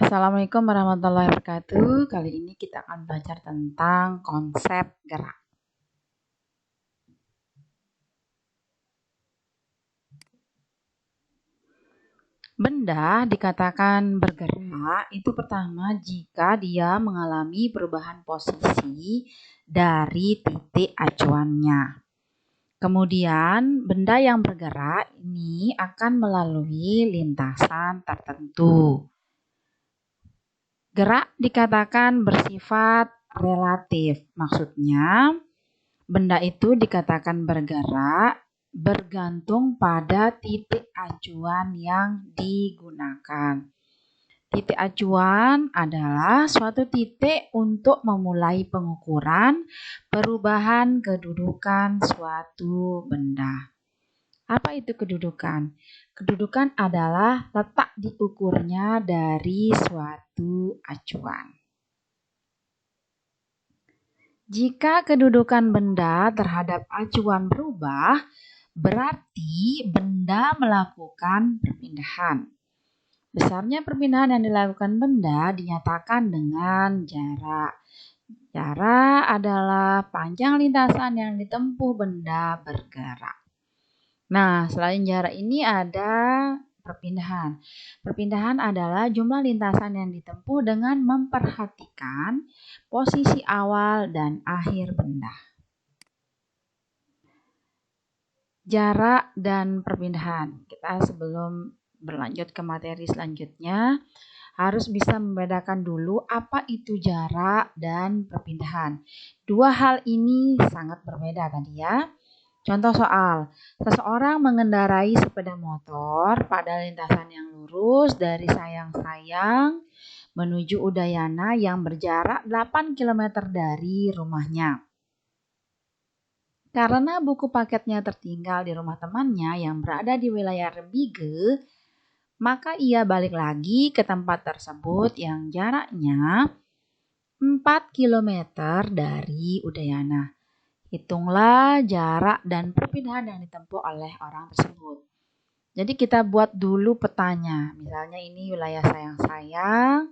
Assalamualaikum warahmatullahi wabarakatuh. Kali ini kita akan belajar tentang konsep gerak. Benda dikatakan bergerak itu pertama jika dia mengalami perubahan posisi dari titik acuannya. Kemudian benda yang bergerak ini akan melalui lintasan tertentu. Gerak dikatakan bersifat relatif, maksudnya benda itu dikatakan bergerak bergantung pada titik acuan yang digunakan. Titik acuan adalah suatu titik untuk memulai pengukuran perubahan kedudukan suatu benda. Apa itu kedudukan? Kedudukan adalah letak diukurnya dari suatu acuan. Jika kedudukan benda terhadap acuan berubah, berarti benda melakukan perpindahan. Besarnya perpindahan yang dilakukan benda dinyatakan dengan jarak. Jarak adalah panjang lintasan yang ditempuh benda bergerak. Nah, selain jarak ini ada perpindahan. Perpindahan adalah jumlah lintasan yang ditempuh dengan memperhatikan posisi awal dan akhir benda. Jarak dan perpindahan. Kita sebelum berlanjut ke materi selanjutnya harus bisa membedakan dulu apa itu jarak dan perpindahan. Dua hal ini sangat berbeda kan ya. Contoh soal, seseorang mengendarai sepeda motor pada lintasan yang lurus dari Sayang-Sayang menuju Udayana yang berjarak 8 km dari rumahnya. Karena buku paketnya tertinggal di rumah temannya yang berada di wilayah Rembige, maka ia balik lagi ke tempat tersebut yang jaraknya 4 km dari Udayana. Hitunglah jarak dan perpindahan yang ditempuh oleh orang tersebut. Jadi kita buat dulu petanya. Misalnya ini wilayah Sayang-Sayang,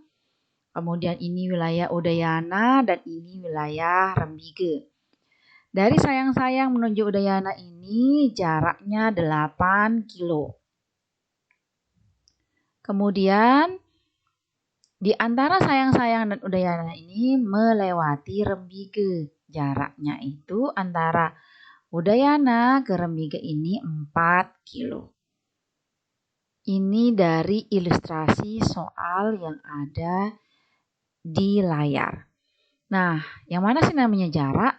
kemudian ini wilayah Udayana, dan ini wilayah Rembige. Dari Sayang-Sayang menuju Udayana ini jaraknya 8 kilo. Kemudian di antara Sayang-Sayang dan Udayana ini melewati Rembige. Jaraknya itu antara Udayana ke Rembige ini 4 kilo. Ini dari ilustrasi soal yang ada di layar. Nah, yang mana sih namanya jarak?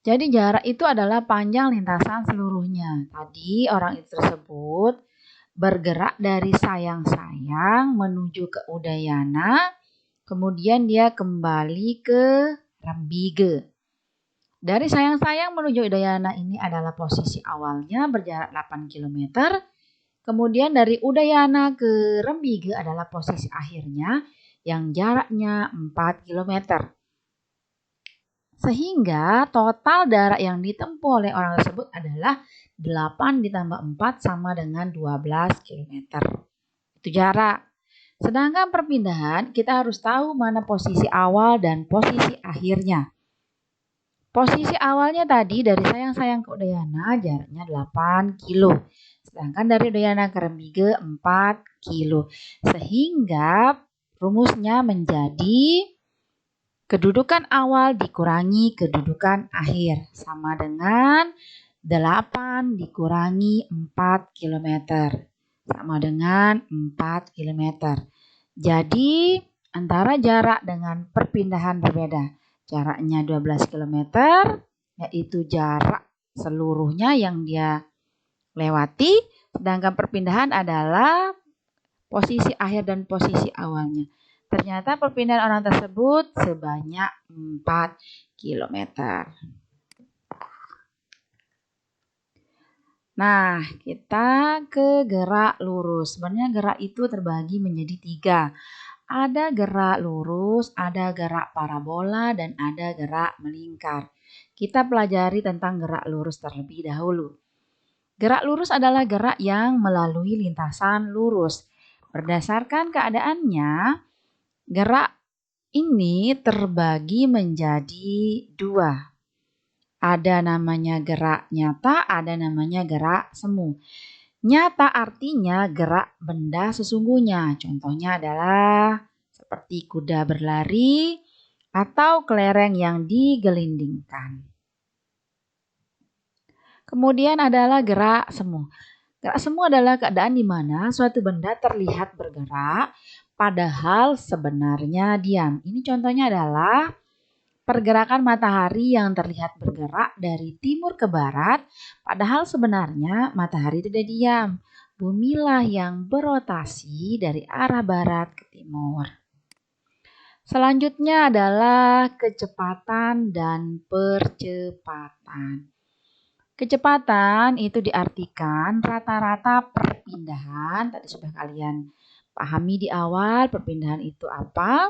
Jadi jarak itu adalah panjang lintasan seluruhnya. Tadi orang itu tersebut bergerak dari Sayang-Sayang menuju ke Udayana, kemudian dia kembali ke Rembige. Dari Sayang-Sayang menuju Udayana ini adalah posisi awalnya berjarak 8 km. Kemudian dari Udayana ke Rembige adalah posisi akhirnya yang jaraknya 4 km. Sehingga total jarak yang ditempuh oleh orang tersebut adalah 8 ditambah 4 sama dengan 12 km. Itu jarak. Sedangkan perpindahan kita harus tahu mana posisi awal dan posisi akhirnya. Posisi awalnya tadi dari Sayang-Sayang ke Udayana jaraknya 8 kilo. Sedangkan dari Udayana ke Rembige 4 kilo. Sehingga rumusnya menjadi kedudukan awal dikurangi kedudukan akhir. Sama dengan 8 dikurangi 4 km. Sama dengan 4 km. Jadi antara jarak dengan perpindahan berbeda. Jaraknya 12 km, yaitu jarak seluruhnya yang dia lewati. Sedangkan perpindahan adalah posisi akhir dan posisi awalnya. Ternyata perpindahan orang tersebut sebanyak 4 km. Nah, kita ke gerak lurus. Sebenarnya gerak itu terbagi menjadi 3. Ada gerak lurus, ada gerak parabola, dan ada gerak melingkar. Kita pelajari tentang gerak lurus terlebih dahulu. Gerak lurus adalah gerak yang melalui lintasan lurus. Berdasarkan keadaannya, gerak ini terbagi menjadi dua. Ada namanya gerak nyata, ada namanya gerak semu. Nyata artinya gerak benda sesungguhnya. Contohnya adalah seperti kuda berlari atau kelereng yang digelindingkan. Kemudian adalah gerak semu. Gerak semu adalah keadaan di mana suatu benda terlihat bergerak padahal sebenarnya diam. Ini contohnya adalah pergerakan matahari yang terlihat bergerak dari timur ke barat, padahal sebenarnya matahari tidak diam. Bumilah yang berotasi dari arah barat ke timur. Selanjutnya adalah kecepatan dan percepatan. Kecepatan itu diartikan rata-rata perpindahan. Tadi sudah kalian pahami di awal perpindahan itu apa.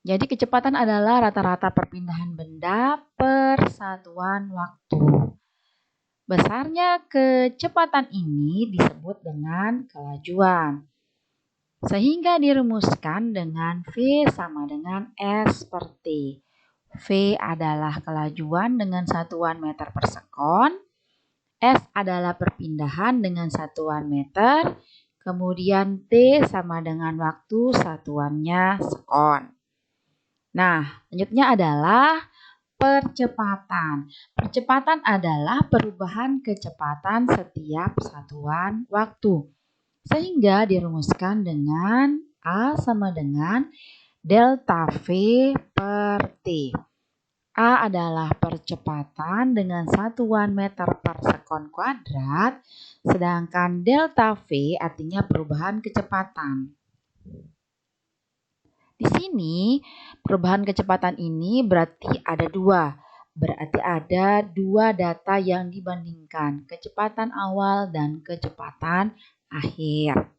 Jadi kecepatan adalah rata-rata perpindahan benda per satuan waktu. Besarnya kecepatan ini disebut dengan kelajuan. Sehingga dirumuskan dengan V sama dengan S per T. V adalah kelajuan dengan satuan meter per sekon. S adalah perpindahan dengan satuan meter. Kemudian T sama dengan waktu satuannya sekon. Nah, selanjutnya adalah percepatan. Percepatan adalah perubahan kecepatan setiap satuan waktu. Sehingga dirumuskan dengan A sama dengan delta V per T. A adalah percepatan dengan satuan meter per sekon kuadrat, sedangkan delta V artinya perubahan kecepatan. Di sini perubahan kecepatan ini berarti ada dua. Berarti ada dua data yang dibandingkan, kecepatan awal dan kecepatan akhir.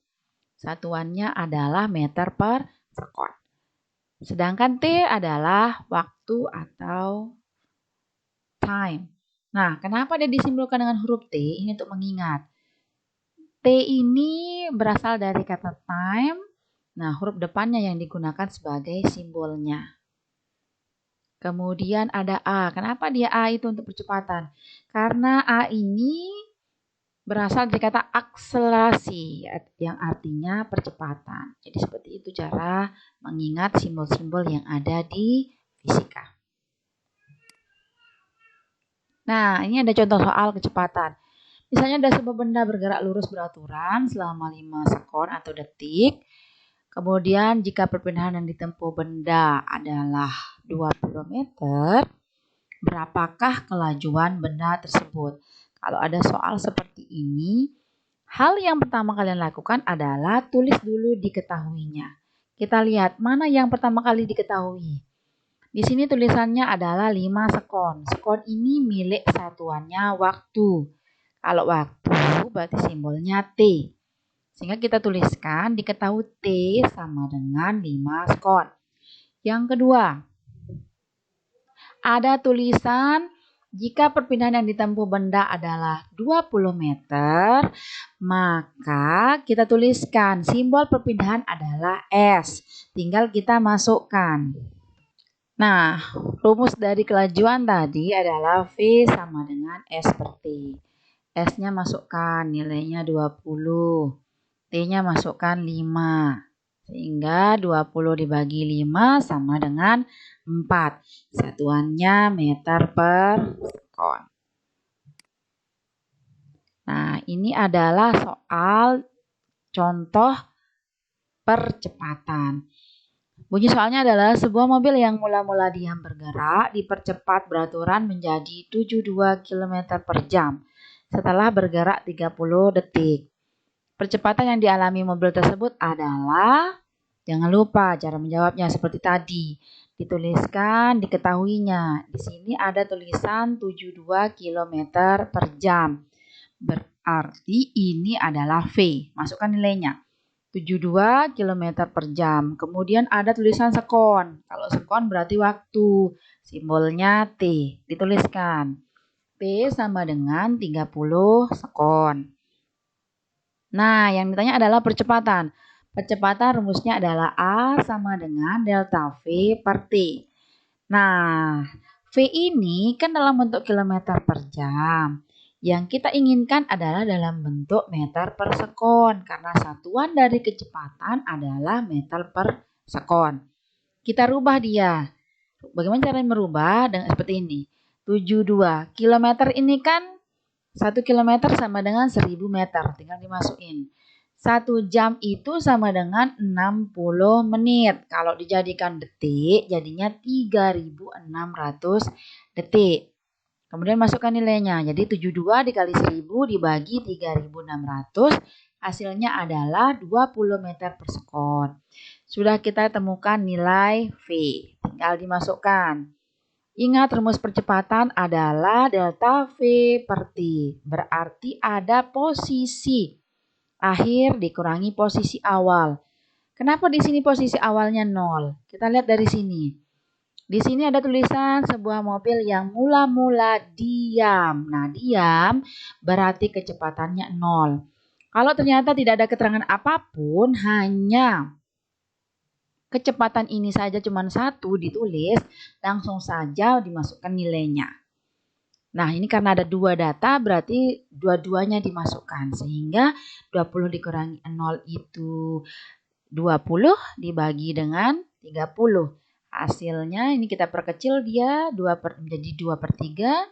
Satuannya adalah meter per sekon. Sedangkan T adalah waktu atau time. Nah, kenapa dia disimbolkan dengan huruf T? Ini untuk mengingat. T ini berasal dari kata time. Nah, huruf depannya yang digunakan sebagai simbolnya. Kemudian ada A. Kenapa dia A itu untuk percepatan? Karena A ini berasal dari kata akselerasi yang artinya percepatan. Jadi seperti itu cara mengingat simbol-simbol yang ada di fisika. Nah, ini ada contoh soal kecepatan. Misalnya ada sebuah benda bergerak lurus beraturan selama 5 sekon atau detik. Kemudian jika perpindahan yang ditempuh benda adalah 2 km, berapakah kelajuan benda tersebut? Kalau ada soal seperti ini, hal yang pertama kalian lakukan adalah tulis dulu diketahuinya. Kita lihat mana yang pertama kali diketahui. Di sini tulisannya adalah 5 sekon. Sekon ini milik satuannya waktu. Kalau waktu berarti simbolnya T. Sehingga kita tuliskan diketahui T sama dengan 5 sekon. Yang kedua, ada tulisan jika perpindahan yang ditempuh benda adalah 20 meter, maka kita tuliskan simbol perpindahan adalah S. Tinggal kita masukkan. Nah, rumus dari kelajuan tadi adalah V sama dengan S per T. S-nya masukkan nilainya 20. T-nya masukkan 5. Sehingga 20 dibagi 5 sama dengan 4. Satuannya meter per sekon. Nah, ini adalah soal contoh percepatan. Bunyi soalnya adalah sebuah mobil yang mula-mula diam bergerak dipercepat beraturan menjadi 72 km per jam setelah bergerak 30 detik. Percepatan yang dialami mobil tersebut adalah, jangan lupa cara menjawabnya seperti tadi. Dituliskan diketahuinya. Di sini ada tulisan 72 km per jam. Berarti ini adalah V. Masukkan nilainya. 72 km per jam. Kemudian ada tulisan sekon. Kalau sekon berarti waktu. Simbolnya T. Dituliskan. T sama dengan 30 sekon. Nah, yang ditanya adalah percepatan. Percepatan rumusnya adalah A sama dengan delta V per T. Nah, V ini kan dalam bentuk kilometer per jam. Yang kita inginkan adalah dalam bentuk meter per sekon. Karena satuan dari kecepatan adalah meter per sekon. Kita rubah dia. Bagaimana cara merubah? Dengan seperti ini. 72. Kilometer ini kan 1 kilometer sama dengan 1000 meter. Tinggal dimasukin. 1 jam itu sama dengan 60 menit. Kalau dijadikan detik, jadinya 3600 detik. Kemudian masukkan nilainya. Jadi 72 dikali 1000 dibagi 3600. Hasilnya adalah 20 meter per sekon. Sudah kita temukan nilai V. Tinggal dimasukkan. Ingat rumus percepatan adalah delta V per T. Berarti ada posisi akhir dikurangi posisi awal. Kenapa di sini posisi awalnya 0? Kita lihat dari sini. Di sini ada tulisan sebuah mobil yang mula-mula diam. Nah, diam berarti kecepatannya 0. Kalau ternyata tidak ada keterangan apapun, hanya kecepatan ini saja cuma 1 ditulis, langsung saja dimasukkan nilainya. Nah, ini karena ada 2 data, berarti dua-duanya dimasukkan. Sehingga 20 dikurangi 0 itu 20 dibagi dengan 30. Hasilnya ini kita perkecil dia menjadi 2 per 3.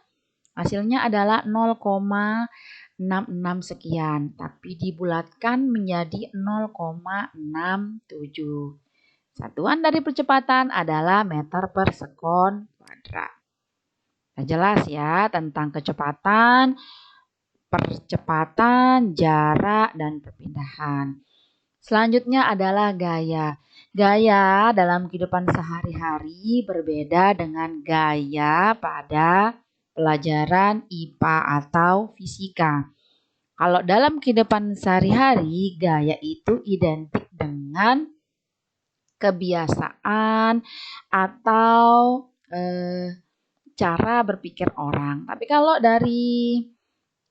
Hasilnya adalah 0,66 sekian. Tapi dibulatkan menjadi 0,67. Satuan dari percepatan adalah meter per sekon kuadrat. Nah, jelas ya tentang kecepatan, percepatan, jarak, dan perpindahan. Selanjutnya adalah gaya. Gaya dalam kehidupan sehari-hari berbeda dengan gaya pada pelajaran IPA atau fisika. Kalau dalam kehidupan sehari-hari, gaya itu identik dengan kebiasaan atau cara berpikir orang. Tapi kalau dari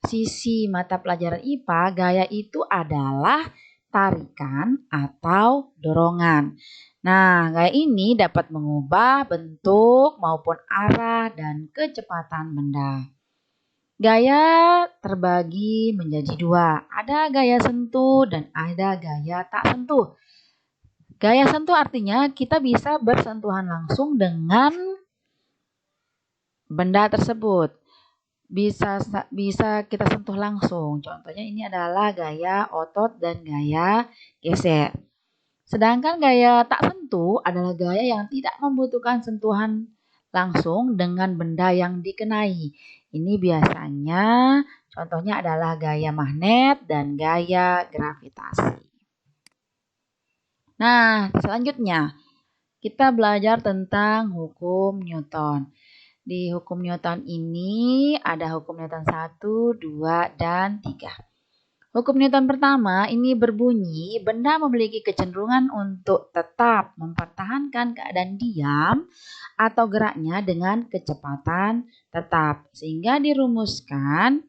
sisi mata pelajaran IPA, gaya itu adalah tarikan atau dorongan. Nah, gaya ini dapat mengubah bentuk maupun arah dan kecepatan benda. Gaya terbagi menjadi 2. Ada gaya sentuh dan ada gaya tak sentuh. Gaya sentuh artinya kita bisa bersentuhan langsung dengan benda tersebut. Bisa kita sentuh langsung. Contohnya ini adalah gaya otot dan gaya geser. Sedangkan gaya tak sentuh adalah gaya yang tidak membutuhkan sentuhan langsung dengan benda yang dikenai. Ini biasanya contohnya adalah gaya magnet dan gaya gravitasi. Nah, selanjutnya kita belajar tentang hukum Newton. Di hukum Newton ini ada hukum Newton 1, 2, dan 3. Hukum Newton pertama ini berbunyi benda memiliki kecenderungan untuk tetap mempertahankan keadaan diam atau geraknya dengan kecepatan tetap. Sehingga dirumuskan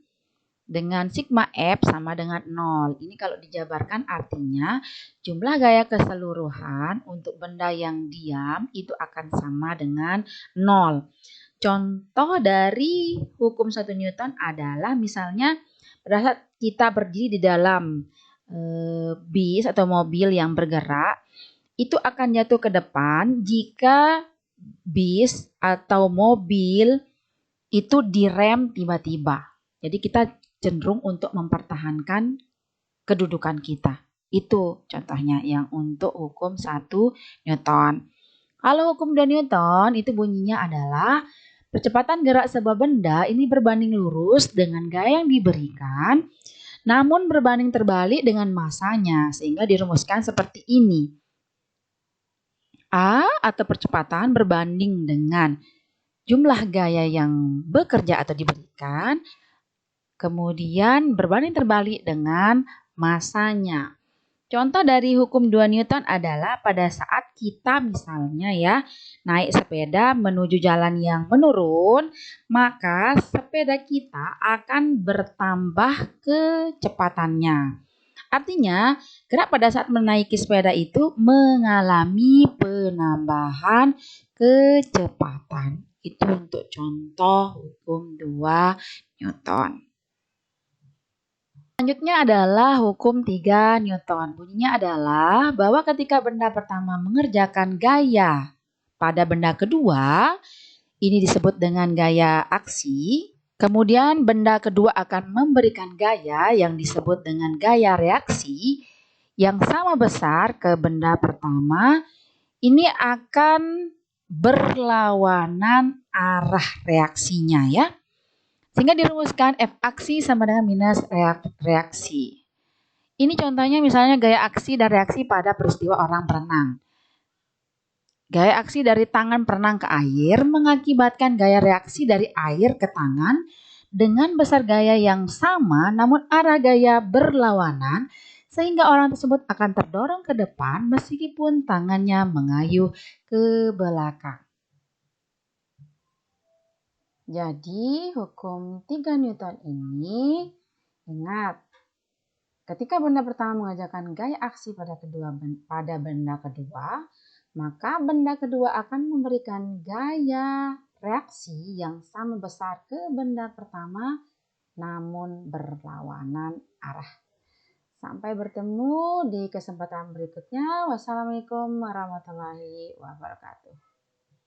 dengan sigma F sama dengan 0. Ini kalau dijabarkan artinya jumlah gaya keseluruhan untuk benda yang diam itu akan sama dengan 0. Contoh dari hukum 1 Newton adalah misalnya pada saat kita berdiri di dalam bis atau mobil yang bergerak, itu akan jatuh ke depan jika bis atau mobil itu direm tiba-tiba. Jadi kita cenderung untuk mempertahankan kedudukan kita. Itu contohnya yang untuk hukum 1 Newton. Kalau hukum 2 Newton itu bunyinya adalah percepatan gerak sebuah benda ini berbanding lurus dengan gaya yang diberikan, namun berbanding terbalik dengan masanya, sehingga dirumuskan seperti ini. A atau percepatan berbanding dengan jumlah gaya yang bekerja atau diberikan, kemudian berbanding terbalik dengan masanya. Contoh dari hukum 2 Newton adalah pada saat kita misalnya ya naik sepeda menuju jalan yang menurun, maka sepeda kita akan bertambah kecepatannya. Artinya, gerak pada saat menaiki sepeda itu mengalami penambahan kecepatan. Itu untuk contoh hukum 2 Newton. Selanjutnya adalah hukum 3 Newton. Bunyinya adalah bahwa ketika benda pertama mengerjakan gaya pada benda kedua, ini disebut dengan gaya aksi. Kemudian benda kedua akan memberikan gaya yang disebut dengan gaya reaksi yang sama besar ke benda pertama. Ini akan berlawanan arah reaksinya ya. Sehingga dirumuskan F aksi sama dengan minus reaksi. Ini contohnya misalnya gaya aksi dan reaksi pada peristiwa orang berenang. Gaya aksi dari tangan perenang ke air mengakibatkan gaya reaksi dari air ke tangan dengan besar gaya yang sama namun arah gaya berlawanan sehingga orang tersebut akan terdorong ke depan meskipun tangannya mengayuh ke belakang. Jadi hukum 3 Newton ini, ingat, ketika benda pertama mengerjakan gaya aksi pada benda kedua, maka benda kedua akan memberikan gaya reaksi yang sama besar ke benda pertama namun berlawanan arah. Sampai bertemu di kesempatan berikutnya. Wassalamualaikum warahmatullahi wabarakatuh.